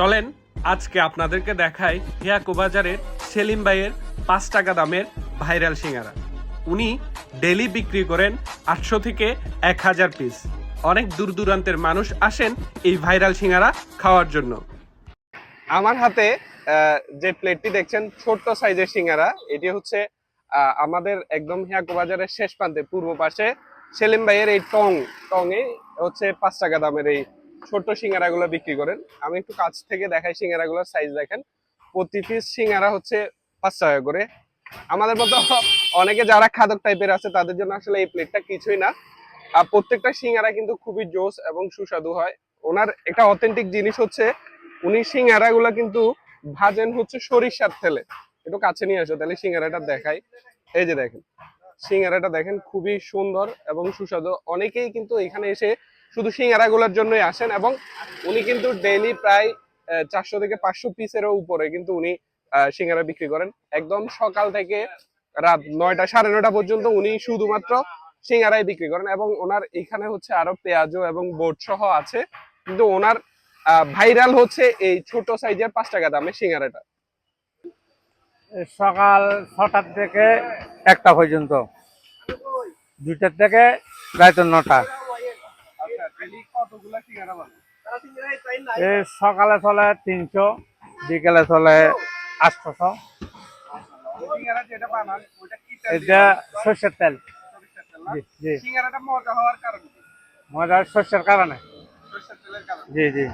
চলেন আজকে আপনাদেরকে দেখাই হিয়াকো বাজারের সেলিম ভাইয়ের 5 টাকা দামের ভাইরাল সিঙ্গারা। উনি ডেলি বিক্রি করেন 800 থেকে 1000 পিস। অনেক দূর দূরান্তের মানুষ আসেন এই ভাইরাল সিঙ্গারা খাওয়ার জন্য। আমার হাতে যে প্লেটটি দেখছেন ছোট্ট সাইজের সিঙ্গারা, এটি হচ্ছে আমাদের একদম হিয়াকো বাজারের শেষ প্রান্তে পূর্ব পাশে সেলিম ভাইয়ের এই টঙে হচ্ছে 5 টাকা দামের এই ছোট্ট সিঙ্গারাগুলো বিক্রি করেন। আমি একটু কাছ থেকে দেখাই সিঙ্গারাগুলোর সাইজ দেখেন। প্রতি পিস সিঙ্গারা হচ্ছে 5 টাকা করে। আমাদের মতো অনেকে যারা খাদক টাইপের আছে তাদের জন্য আসলে এই প্লেটটা কিছুই না। আর প্রত্যেকটা সিঙ্গারা কিন্তু খুবই জোস এবং সুস্বাদু হয়। ওনার একটা অথেন্টিক জিনিস হচ্ছে উনি সিঙ্গারা গুলা কিন্তু ভাজেন হচ্ছে সরিষার তেলে। একটু কাছে নিয়ে আসো তাহলে সিঙ্গারাটা দেখাই। এই যে দেখেন সিঙ্গারাটা দেখেন, খুবই সুন্দর এবং সুস্বাদু। অনেকেই কিন্তু এখানে এসে শুধু সিঙ্গারা গুলার জন্যই আসেন এবং উনি কিন্তু ডেইলি প্রায় 400 থেকে 500 পিসেরও উপরে কিন্তু উনি সিঙ্গারা বিক্রি করেন। একদম সকাল থেকে রাত 9টা 9:30 পর্যন্ত উনি শুধুমাত্র সিঙ্গারাই বিক্রি করেন এবং ওনার এখানে হচ্ছে আরো পেঁয়াজও এবং বোট সহ আছে। কিন্তু ওনার ভাইরাল হচ্ছে এই ছোট সাইজের 5 টাকা দামের সিঙ্গারাটা। সকাল 6টা থেকে 1টা পর্যন্ত, 2টা থেকে রাত 9টা। সকালে চলে 300, বিকেলে চলে 800। এটা সর্ষের তেল। জি জি, মজা সর্ষের কারণে। জি জি।